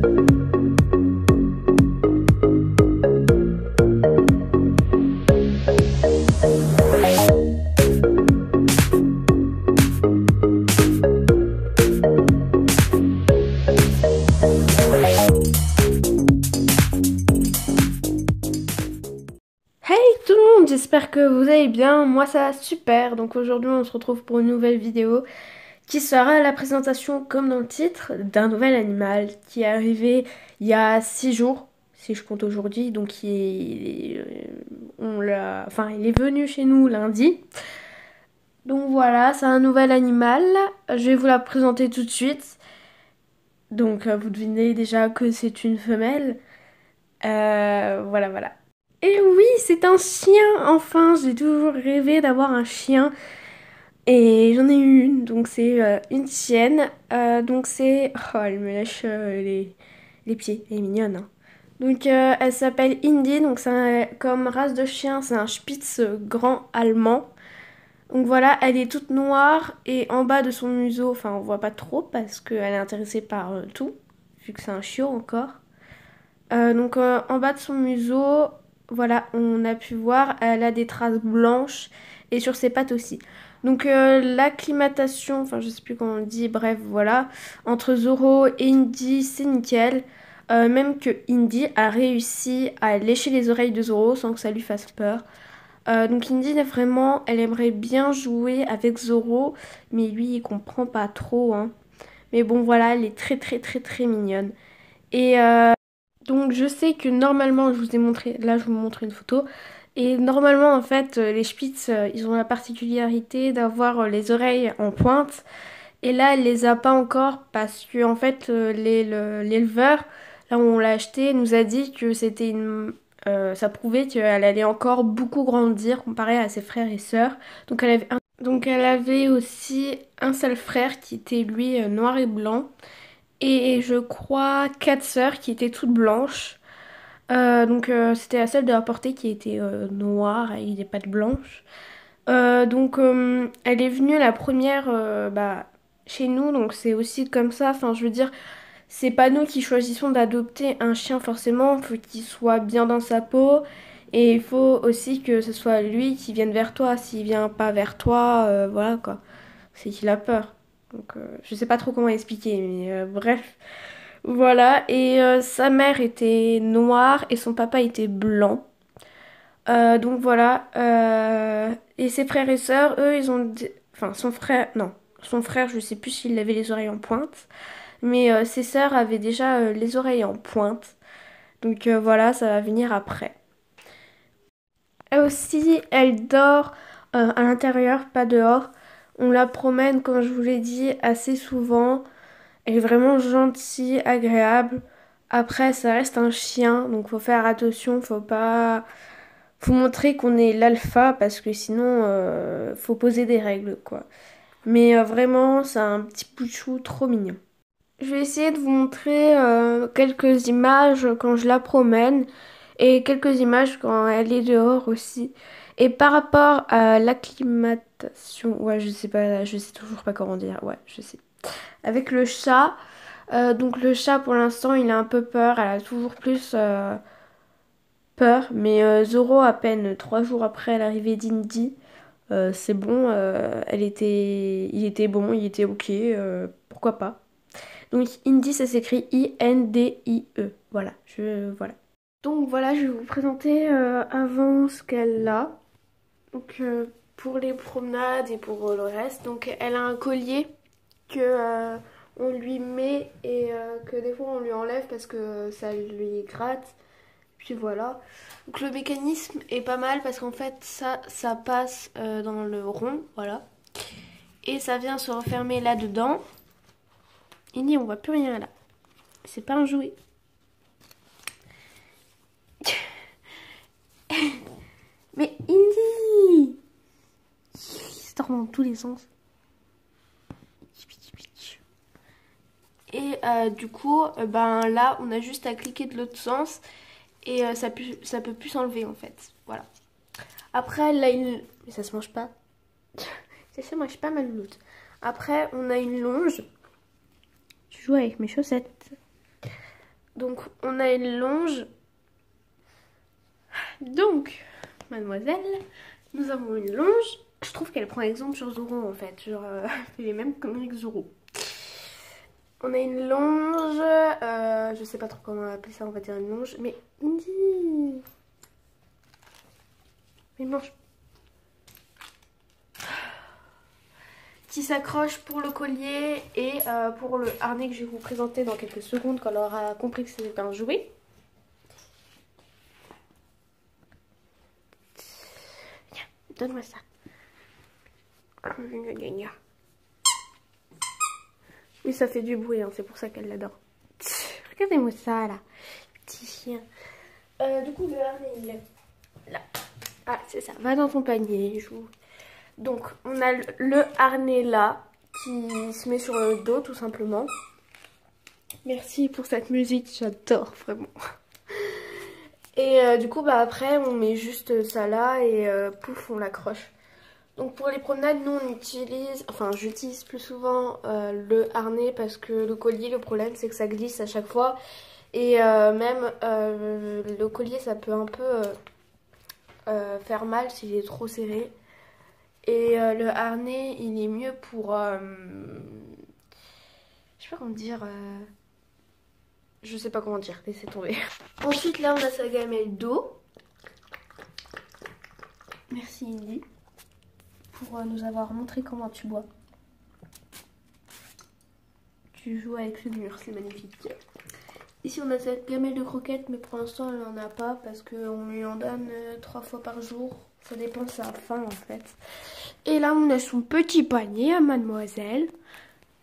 Tout le monde, j'espère que vous allez bien, moi ça va super. Donc aujourd'hui on se retrouve pour une nouvelle vidéo qui sera la présentation, comme dans le titre, d'un nouvel animal qui est arrivé il y a 6 jours, si je compte aujourd'hui. Donc il est venu chez nous lundi. Donc voilà, c'est un nouvel animal, je vais vous la présenter tout de suite. Donc vous devinez déjà que c'est une femelle. Voilà. Et oui, c'est un chien, enfin, j'ai toujours rêvé d'avoir un chien. Et j'en ai eu une, donc c'est une chienne. Donc c'est... Oh, elle me lèche les pieds, elle est mignonne, hein. Donc elle s'appelle Indy, donc comme race de chien, c'est un Spitz grand allemand. Donc voilà, elle est toute noire et en bas de son museau, enfin on voit pas trop parce qu'elle est intéressée par tout, vu que c'est un chiot encore. En bas de son museau, voilà, on a pu voir, elle a des traces blanches et sur ses pattes aussi. Donc l'acclimatation, enfin je sais plus comment on dit, bref voilà, entre Zoro et Indy c'est nickel. Même que Indy a réussi à lécher les oreilles de Zoro sans que ça lui fasse peur. Donc Indy vraiment, elle aimerait bien jouer avec Zoro, mais lui il comprend pas trop, hein. Mais bon voilà, elle est très mignonne. Et donc je sais que normalement, je vous ai montré, là je vous montre une photo, et normalement en fait les Spitz, ils ont la particularité d'avoir les oreilles en pointe, et là elle les a pas encore parce que en fait l'éleveur, là où on l'a acheté, nous a dit que ça prouvait qu'elle allait encore beaucoup grandir comparé à ses frères et sœurs. Donc elle avait aussi un seul frère qui était lui noir et blanc. Et je crois 4 sœurs qui étaient toutes blanches. C'était la seule de la portée qui était noire avec des pattes blanches. Elle est venue la première chez nous, donc c'est aussi comme ça. Enfin, je veux dire, c'est pas nous qui choisissons d'adopter un chien forcément. Il faut qu'il soit bien dans sa peau. Et il faut aussi que ce soit lui qui vienne vers toi. S'il vient pas vers toi, voilà quoi. C'est qu'il a peur. Donc, je sais pas trop comment expliquer, mais bref. Voilà, et sa mère était noire et son papa était blanc. Et ses frères et sœurs, eux, enfin, son frère, non, son frère, je sais plus s'il avait les oreilles en pointe, mais ses sœurs avaient déjà les oreilles en pointe. Donc voilà, ça va venir après. Elle aussi, elle dort à l'intérieur, pas dehors. On la promène, comme je vous l'ai dit, assez souvent. Elle est vraiment gentille, agréable. Après, ça reste un chien, donc faut faire attention, faut pas... Faut montrer qu'on est l'alpha, parce que sinon, faut poser des règles, quoi. Mais vraiment, c'est un petit pouchou trop mignon. Je vais essayer de vous montrer quelques images quand je la promène, et quelques images quand elle est dehors aussi. Et par rapport à l'acclimatation, ouais, je sais toujours pas comment dire, ouais, je sais. Avec le chat, donc le chat pour l'instant il a un peu peur, elle a toujours plus peur, mais Zoro à peine 3 jours après l'arrivée d'Indy, c'est bon, il était bon, il était ok, pourquoi pas. Donc Indy ça s'écrit I-N-D-I-E, voilà. Donc voilà, je vais vous présenter avant ce qu'elle a. Donc pour les promenades et pour le reste, donc elle a un collier que on lui met et que des fois on lui enlève parce que ça lui gratte. Puis voilà. Donc le mécanisme est pas mal parce qu'en fait ça passe dans le rond, voilà. Et ça vient se refermer là-dedans. Indy, on voit plus rien là. C'est pas un jouet. Mais Indy, il se tord dans tous les sens. Et du coup, ben là, on a juste à cliquer de l'autre sens et ça peut plus s'enlever en fait. Voilà. Après, là, mais ça se mange pas. Ça se mange pas, ma louloute. Après, on a une longe. Je joue avec mes chaussettes. Donc on a une longe. Donc, mademoiselle, nous avons une longe. Je trouve qu'elle prend exemple sur Zoro en fait. Genre, elle fait les mêmes conneries que Zoro. On a une longe. Je sais pas trop comment appeler ça, on va dire une longe. Mais Indy, mais mange. Qui s'accroche pour le collier et pour le harnais que je vais vous présenter dans quelques secondes quand on aura compris que c'est un jouet. Viens, donne-moi ça. Oui, ça fait du bruit, hein, c'est pour ça qu'elle l'adore. Regardez-moi ça là, petit chien. Du coup, le harnais il est là. Ah, c'est ça, va dans ton panier, joue. Donc, on a le harnais là, qui se met sur le dos tout simplement. Merci pour cette musique, j'adore vraiment. Et du coup, bah après, on met juste ça là et pouf, on l'accroche. Donc pour les promenades, nous on utilise, enfin j'utilise plus souvent le harnais parce que le collier, le problème c'est que ça glisse à chaque fois. Et même le collier, ça peut un peu faire mal s'il est trop serré. Et le harnais, il est mieux pour... je sais pas comment dire... je sais pas comment dire, laissez tomber. Ensuite, là, on a sa gamelle d'eau. Merci, Indy, pour nous avoir montré comment tu bois. Tu joues avec le mur, c'est magnifique. Ici, on a cette gamelle de croquettes, mais pour l'instant, elle n'en a pas parce qu'on lui en donne 3 fois par jour. Ça dépend de sa faim, en fait. Et là, on a son petit panier à mademoiselle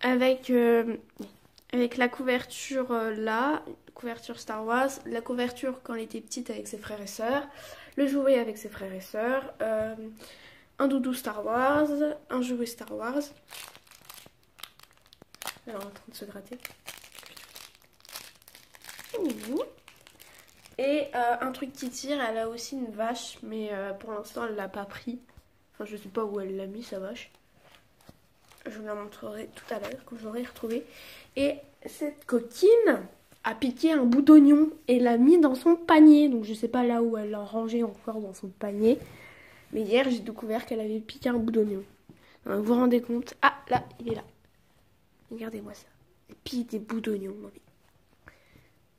avec la couverture là, couverture Star Wars, la couverture quand elle était petite avec ses frères et sœurs, le jouet avec ses frères et sœurs, un doudou Star Wars, un jouet Star Wars. Alors, en train de se gratter. Et un truc qui tire, elle a aussi une vache, mais pour l'instant elle l'a pas pris. Enfin, je sais pas où elle l'a mis sa vache. Je vous la montrerai tout à l'heure quand je l'aurai retrouvée. Et cette coquine a piqué un bout d'oignon et l'a mis dans son panier. Donc je sais pas là où elle l'a rangé encore dans son panier. Mais hier j'ai découvert qu'elle avait piqué un bout d'oignon. Vous vous rendez compte? Ah là, il est là. Regardez-moi ça. Elle pique des bouts d'oignon.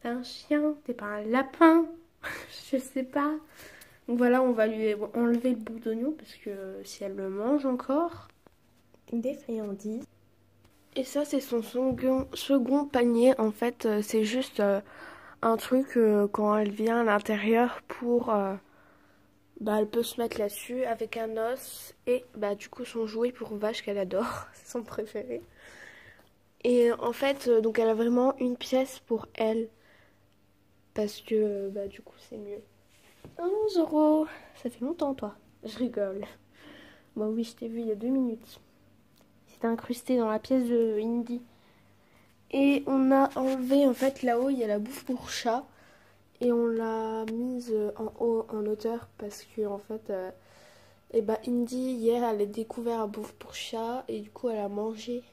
T'es un chien, t'es pas un lapin. Je sais pas. Donc voilà, on va lui enlever le bout d'oignon parce que si elle le mange encore, des friandises. Et ça, c'est son second panier. En fait, c'est juste un truc quand elle vient à l'intérieur pour... bah, elle peut se mettre là-dessus avec un os et bah, du coup son jouet pour vache qu'elle adore. C'est son préféré. Et en fait, donc elle a vraiment une pièce pour elle. Parce que bah, du coup c'est mieux. Oh Zoro, ça fait longtemps toi. Je rigole. Bah oui, je t'ai vu il y a 2 minutes. C'était incrusté dans la pièce de Indy. Et on a enlevé en fait là-haut, il y a la bouffe pour chat. Et on l'a mise en haut, en hauteur, parce que en fait, et bah Indy hier elle a découvert la bouffe pour chat et du coup elle a mangé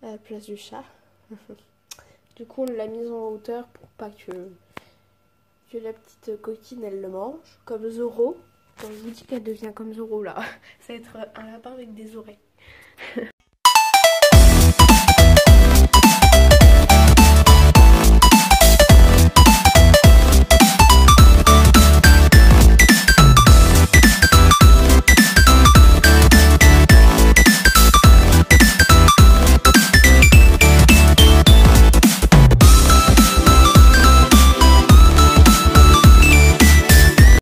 à la place du chat. Du coup on l'a mise en hauteur pour pas que la petite coquine elle le mange, comme Zoro. Quand je vous dis qu'elle devient comme Zoro là, ça va être un lapin avec des oreilles.